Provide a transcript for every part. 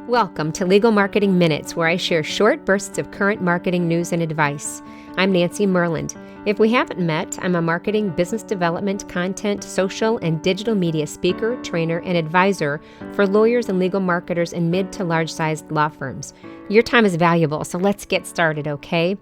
Welcome to Legal Marketing Minutes, where I share short bursts of current marketing news and advice. I'm Nancy Myrland. If we haven't met, I'm a marketing, business development, content, social, and digital media speaker, trainer, and advisor for lawyers and legal marketers in mid to large-sized law firms. Your time is valuable, so let's get started, okay?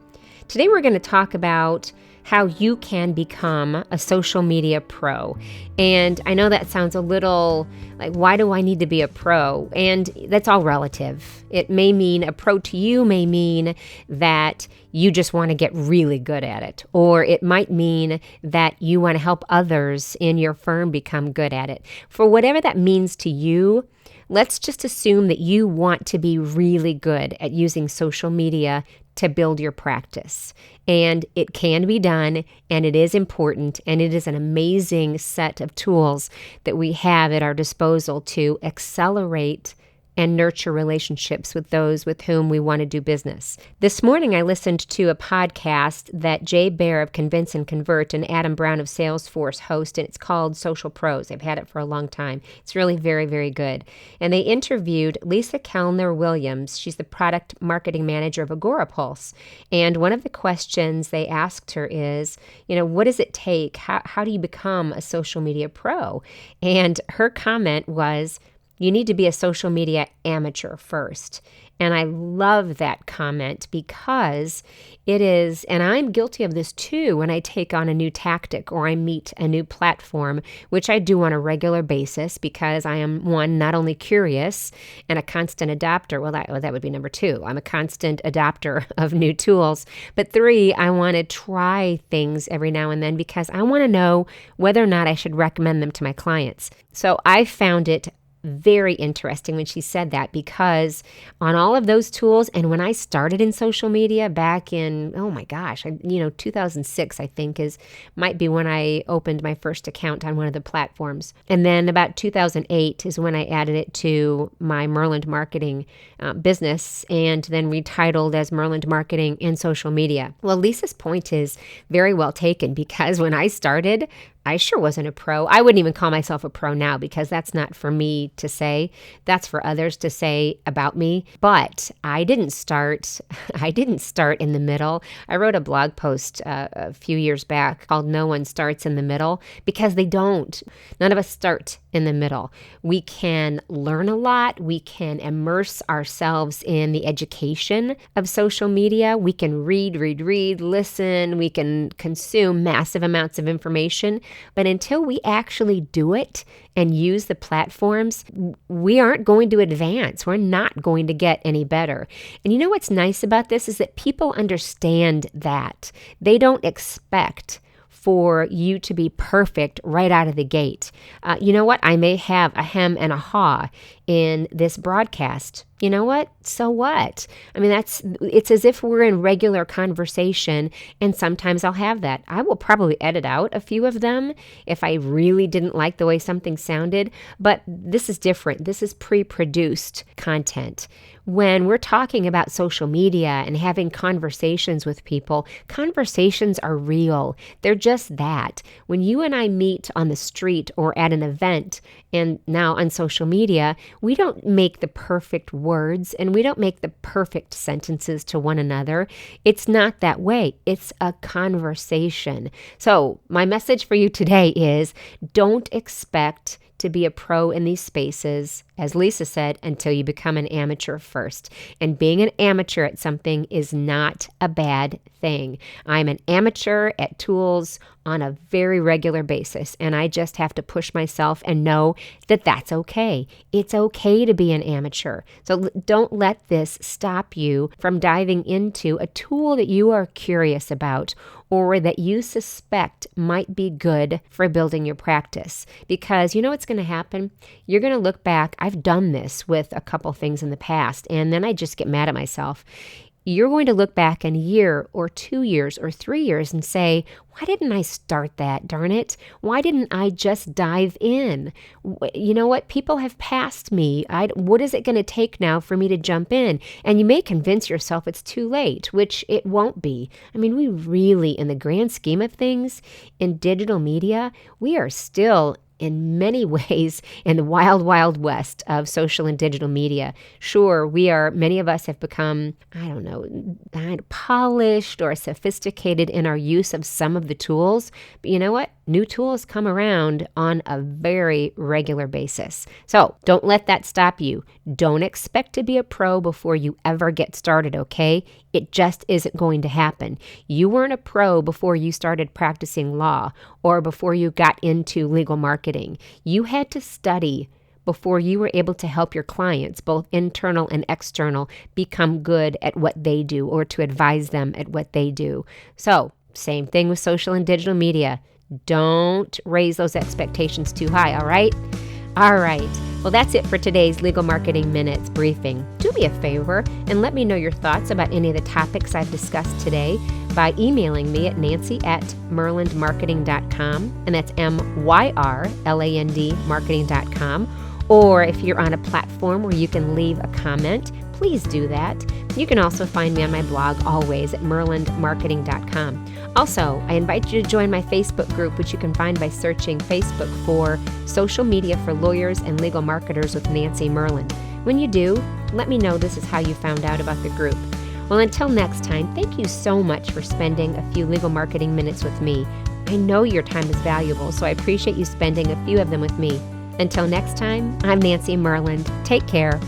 Today we're going to talk about how you can become a social media pro. And I know that sounds a little like, why do I need to be a pro? And that's all relative. It may mean a pro to you may mean that you just want to get really good at it. Or it might mean that you want to help others in your firm become good at it. For whatever that means to you, let's just assume that you want to be really good at using social media to build your practice. And it can be done, and it is important, and it is an amazing set of tools that we have at our disposal to accelerate and nurture relationships with those with whom we want to do business. This morning, I listened to a podcast that Jay Baer of Convince and Convert and Adam Brown of Salesforce host, and it's called Social Pros. I've had it for a long time. It's really very, very good. And they interviewed Lisa Kellner-Williams. She's the product marketing manager of Agorapulse. And one of the questions they asked her is, what does it take? How do you become a social media pro? And her comment was, you need to be a social media amateur first. And I love that comment because it is, and I'm guilty of this too, when I take on a new tactic or I meet a new platform, which I do on a regular basis because I am, one, not only curious and a constant adopter. Well, that would be number two. I'm a constant adopter of new tools. But three, I want to try things every now and then because I want to know whether or not I should recommend them to my clients. So I found it very interesting when she said that because on all of those tools, and when I started in social media back in, 2006, I think might be when I opened my first account on one of the platforms. And then about 2008 is when I added it to my Myrland marketing business and then retitled as Myrland Marketing and Social Media. Well, Lisa's point is very well taken because when I started, I sure wasn't a pro. I wouldn't even call myself a pro now because that's not for me to say. That's for others to say about me. But I didn't start in the middle. I wrote a blog post a few years back called No One Starts in the Middle because they don't. None of us start in the middle. We can learn a lot. We can immerse ourselves in the education of social media. We can read, listen. We can consume massive amounts of information. But until we actually do it and use the platforms, we aren't going to advance. We're not going to get any better. And you know what's nice about this is that people understand that. They don't expect for you to be perfect right out of the gate. You know what? I may have a hem and a haw in this broadcast. You know what? So what? I mean, it's as if we're in regular conversation, and sometimes I'll have that. I will probably edit out a few of them if I really didn't like the way something sounded, but this is different. This is pre-produced content. When we're talking about social media and having conversations with people, conversations are real. They're just that. When you and I meet on the street or at an event, and now on social media, we don't make the perfect words and we don't make the perfect sentences to one another. It's not that way. It's a conversation. So my message for you today is don't expect to be a pro in these spaces, as Lisa said, until you become an amateur first. And being an amateur at something is not a bad thing. I'm an amateur at tools on a very regular basis, and I just have to push myself and know that that's okay. It's okay to be an amateur. So don't let this stop you from diving into a tool that you are curious about or that you suspect might be good for building your practice. Because you know what's going to happen? You're going to look back. I've done this with a couple things in the past, and then I just get mad at myself. You're going to look back in a year or 2 years or 3 years and say, why didn't I start that, darn it? Why didn't I just dive in? You know what? People have passed me. What is it going to take now for me to jump in? And you may convince yourself it's too late, which it won't be. I mean, we really, in the grand scheme of things, in digital media, we are still in many ways in the wild, wild west of social and digital media. Sure, many of us have become, polished or sophisticated in our use of some of the tools. But you know what? New tools come around on a very regular basis. So don't let that stop you. Don't expect to be a pro before you ever get started, okay? It just isn't going to happen. You weren't a pro before you started practicing law or before you got into legal marketing. You had to study before you were able to help your clients, both internal and external, become good at what they do or to advise them at what they do. So, same thing with social and digital media. Don't raise those expectations too high, all right? All right. Well, that's it for today's Legal Marketing Minutes briefing. Do me a favor and let me know your thoughts about any of the topics I've discussed today by emailing me at nancy@myrlandmarketing.com, and that's MYRLAND marketing.com. Or if you're on a platform where you can leave a comment, please do that. You can also find me on my blog always at myrlandmarketing.com. Also, I invite you to join my Facebook group, which you can find by searching Facebook for Social Media for Lawyers and Legal Marketers with Nancy Myrland. When you do, let me know this is how you found out about the group. Well, until next time, thank you so much for spending a few legal marketing minutes with me. I know your time is valuable, so I appreciate you spending a few of them with me. Until next time, I'm Nancy Myrland. Take care.